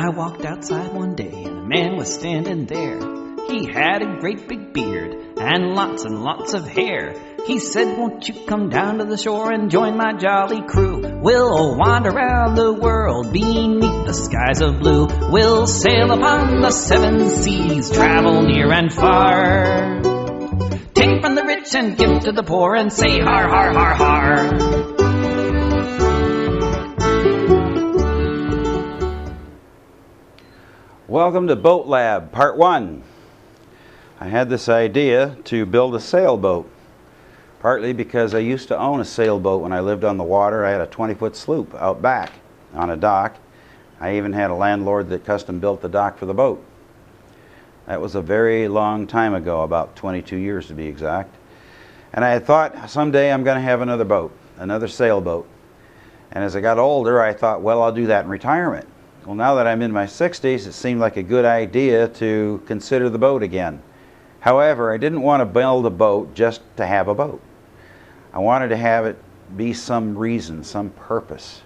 I walked outside one day and a man was standing there. He had a great big beard and lots of hair. He said, won't you come down to the shore and join my jolly crew? We'll wander around the world beneath the skies of blue. We'll sail upon the seven seas, travel near and far. Take from the rich and give to the poor and say har, har, har, har. Welcome to Boat Lab, Part 1. I had this idea to build a sailboat, partly because I used to own a sailboat when I lived on the water. I had a 20-foot sloop out back on a dock. I even had a landlord that custom built the dock for the boat. That was a very long time ago, about 22 years to be exact. And I had thought, someday I'm going to have another boat, another sailboat. And as I got older, I thought, well, I'll do that in retirement. Well, now that I'm in my 60s, it seemed like a good idea to consider the boat again. However, I didn't want to build a boat just to have a boat. I wanted to have it be some reason, some purpose.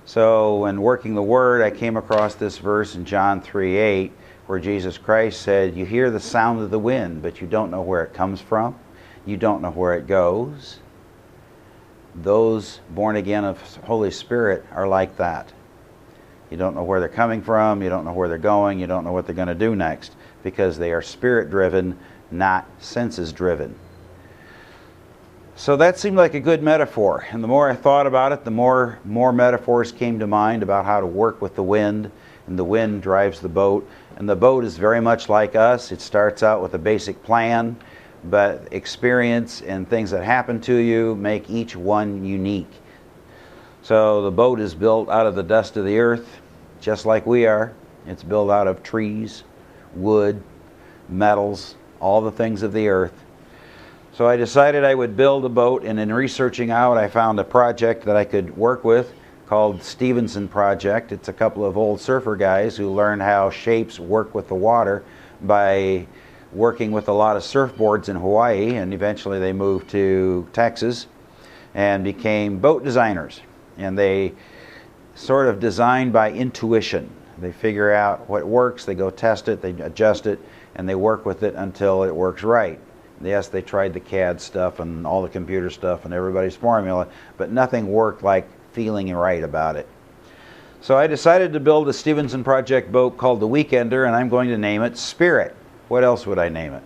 So when working the Word, I came across this verse in John 3:8, where Jesus Christ said, you hear the sound of the wind, but you don't know where it comes from. You don't know where it goes. Those born again of Holy Spirit are like that. You don't know where they're coming from, you don't know where they're going, you don't know what they're going to do next, because they are spirit-driven, not senses-driven. So that seemed like a good metaphor, and the more I thought about it, the more metaphors came to mind about how to work with the wind, and the wind drives the boat, and the boat is very much like us. It starts out with a basic plan, but experience and things that happen to you make each one unique. So the boat is built out of the dust of the earth, just like we are. It's built out of trees, wood, metals, all the things of the earth. So I decided I would build a boat, and in researching out, I found a project that I could work with called Stevenson Project. It's a couple of old surfer guys who learned how shapes work with the water by working with a lot of surfboards in Hawaii, and eventually they moved to Texas and became boat designers. And they sort of design by intuition. They figure out what works, they go test it, they adjust it, and they work with it until it works right. Yes, they tried the CAD stuff and all the computer stuff and everybody's formula, but nothing worked like feeling right about it. So I decided to build a Stevenson Project boat called the Weekender, and I'm going to name it Spirit. What else would I name it?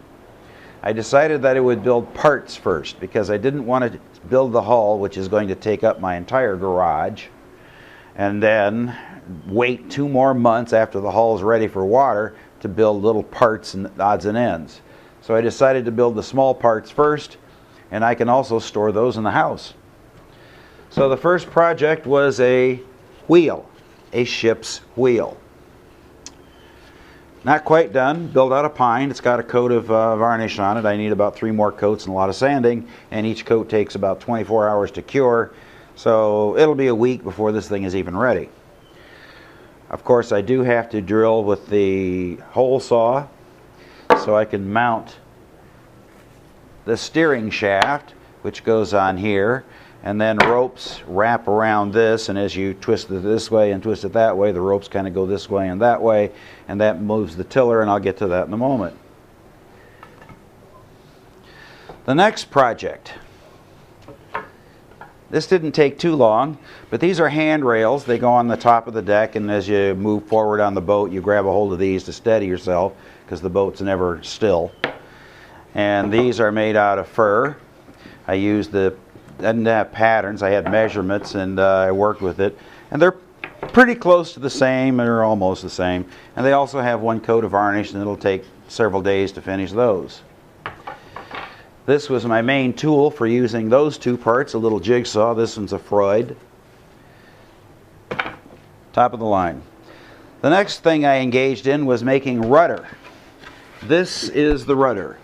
I decided that it would build parts first, because I didn't want to build the hull, which is going to take up my entire garage, and then wait 2 more months after the hull is ready for water to build little parts and odds and ends. So I decided to build the small parts first, and I can also store those in the house. So the first project was a wheel, a ship's wheel. Not quite done, built out of pine. It's got a coat of varnish on it. I need about 3 more coats and a lot of sanding, and each coat takes about 24 hours to cure, so it'll be a week before this thing is even ready. Of course, I do have to drill with the hole saw so I can mount the steering shaft, which goes on here, and then ropes wrap around this, and as you twist it this way and twist it that way, the ropes kind of go this way and that moves the tiller, and I'll get to that in a moment. The next project. This didn't take too long, but these are handrails. They go on the top of the deck, and as you move forward on the boat, you grab a hold of these to steady yourself, because the boat's never still. And these are made out of fir. I used I didn't have patterns, I had measurements, and I worked with it, and they're pretty close to the same, or almost the same, and they also have 1 coat of varnish, and it'll take several days to finish those. This was my main tool for using those 2 parts, a little jigsaw. This one's a Freud, top of the line. The next thing I engaged in was making rudder. This is the rudder.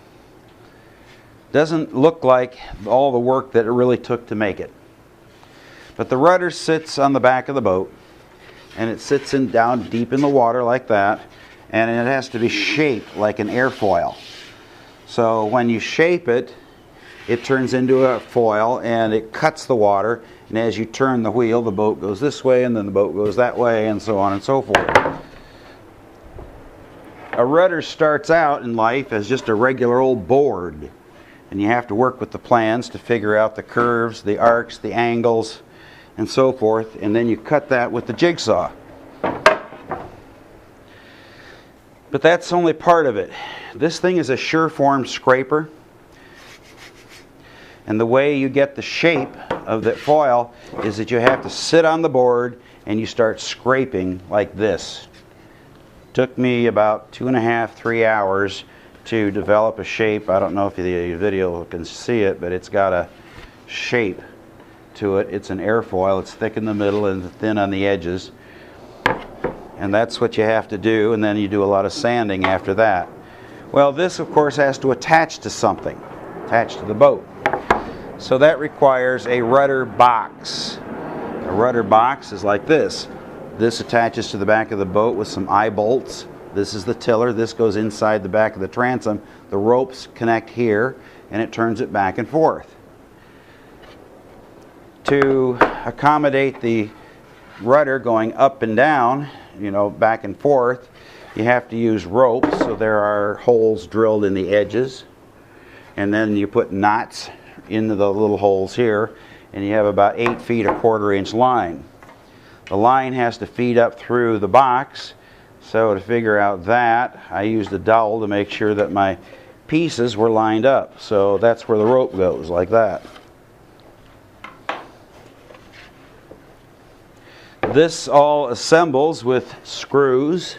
Doesn't look like all the work that it really took to make it. But the rudder sits on the back of the boat, and it sits down deep in the water like that, and it has to be shaped like an airfoil. So when you shape it, it turns into a foil, and it cuts the water, and as you turn the wheel, the boat goes this way, and then the boat goes that way, and so on and so forth. A rudder starts out in life as just a regular old board, and you have to work with the plans to figure out the curves, the arcs, the angles, and so forth, and then you cut that with the jigsaw. But that's only part of it. This thing is a sure-form scraper, and the way you get the shape of the foil is that you have to sit on the board and you start scraping like this. Took me about 2.5 to 3 hours to develop a shape. I don't know if the video can see it, but it's got a shape to it. It's an airfoil. It's thick in the middle and thin on the edges. And that's what you have to do, and then you do a lot of sanding after that. Well, this of course has to attach to something, attach to the boat. So that requires a rudder box. A rudder box is like this. This attaches to the back of the boat with some eye bolts. This is the tiller. This goes inside the back of the transom. The ropes connect here, and it turns it back and forth. To accommodate the rudder going up and down, you know, back and forth, you have to use ropes. So there are holes drilled in the edges, and then you put knots into the little holes here, and you have about 8 feet 1/4 inch line. The line has to feed up through the box, so to figure out that, I used a dowel to make sure that my pieces were lined up. So that's where the rope goes, like that. This all assembles with screws,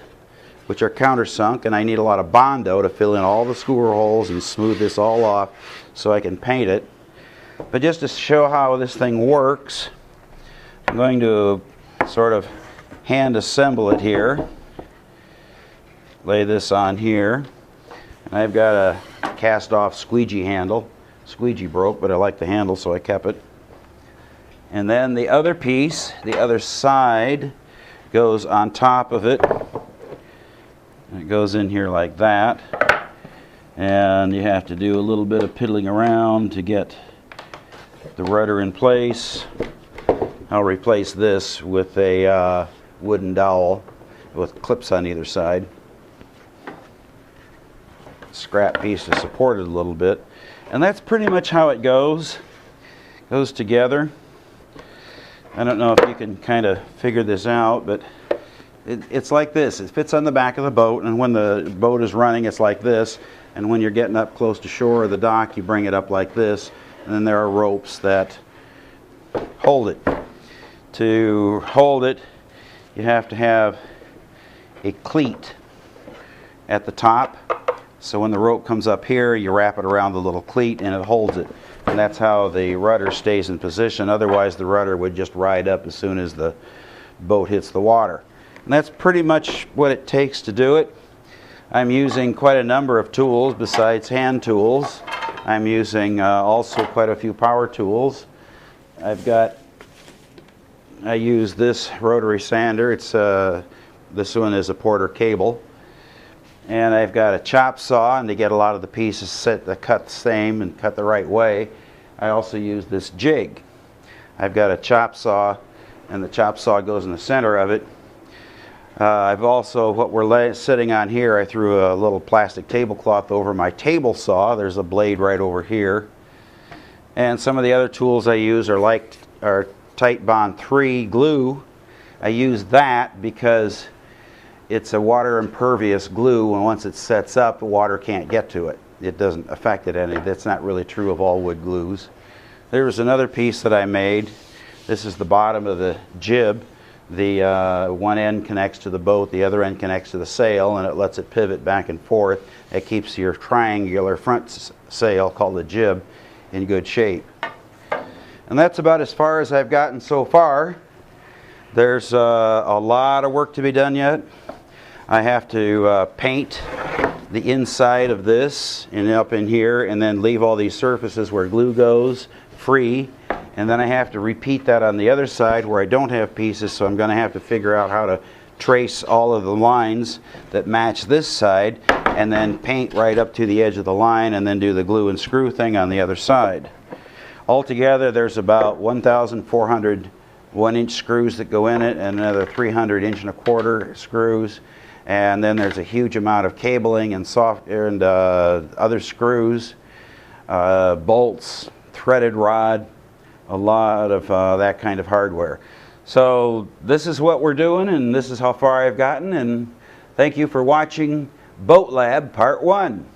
which are countersunk, and I need a lot of Bondo to fill in all the screw holes and smooth this all off so I can paint it. But just to show how this thing works, I'm going to sort of hand assemble it here. Lay this on here. And I've got a cast off squeegee handle. Squeegee broke, but I like the handle, so I kept it. And then the other piece, the other side, goes on top of it. And it goes in here like that. And you have to do a little bit of piddling around to get the rudder in place. I'll replace this with a wooden dowel with clips on either side. Scrap piece to support it a little bit. And that's pretty much how it goes. Goes together. I don't know if you can kind of figure this out, but it's like this. It fits on the back of the boat, and when the boat is running, it's like this. And when you're getting up close to shore or the dock, you bring it up like this. And then there are ropes that hold it. To hold it, you have to have a cleat at the top. So when the rope comes up here, you wrap it around the little cleat and it holds it. And that's how the rudder stays in position. Otherwise, the rudder would just ride up as soon as the boat hits the water. And that's pretty much what it takes to do it. I'm using quite a number of tools besides hand tools. I'm using also quite a few power tools. I use this rotary sander. This one is a Porter cable. And I've got a chop saw, and to get a lot of the pieces set to cut the same and cut the right way, I also use this jig. I've got a chop saw, and the chop saw goes in the center of it. I've also, what we're sitting on here, I threw a little plastic tablecloth over my table saw. There's a blade right over here. And some of the other tools I use are Tight Bond 3 glue. I use that because it's a water impervious glue, and once it sets up, the water can't get to it. It doesn't affect it any. That's not really true of all wood glues. There's another piece that I made. This is the bottom of the jib. The one end connects to the boat, the other end connects to the sail, and it lets it pivot back and forth. It keeps your triangular front sail, called the jib, in good shape. And that's about as far as I've gotten so far. There's a lot of work to be done yet. I have to paint the inside of this and up in here, and then leave all these surfaces where glue goes free. And then I have to repeat that on the other side where I don't have pieces, so I'm going to have to figure out how to trace all of the lines that match this side, and then paint right up to the edge of the line, and then do the glue and screw thing on the other side. Altogether, there's about 1,400 1-inch screws that go in it, and another 300 1 1/4 screws. And then there's a huge amount of cabling and other screws, bolts, threaded rod, a lot of that kind of hardware. So this is what we're doing, and this is how far I've gotten, and thank you for watching Boat Lab Part 1.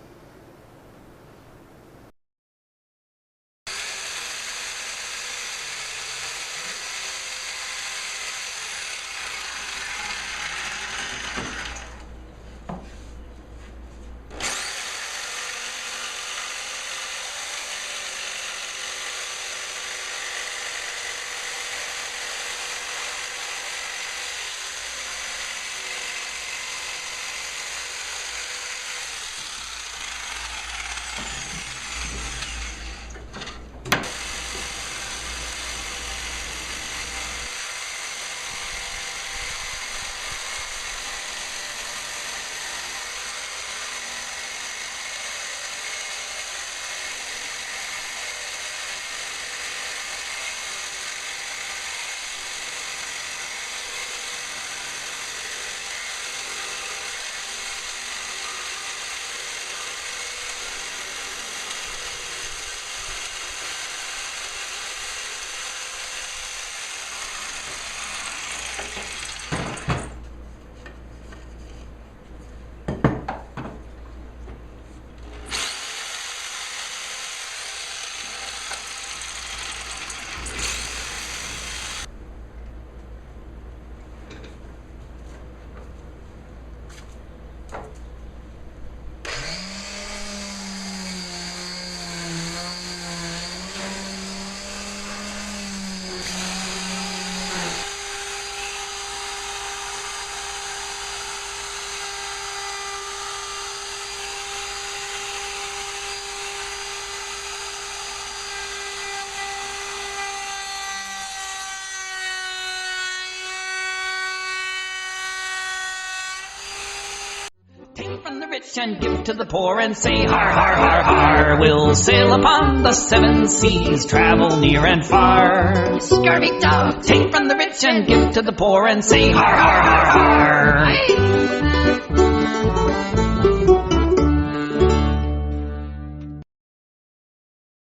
Take from the rich and give to the poor and say har, har, har, har. We'll sail upon the seven seas, travel near and far. Scurvy dog. Take from the rich and give to the poor and say har, har, har, har.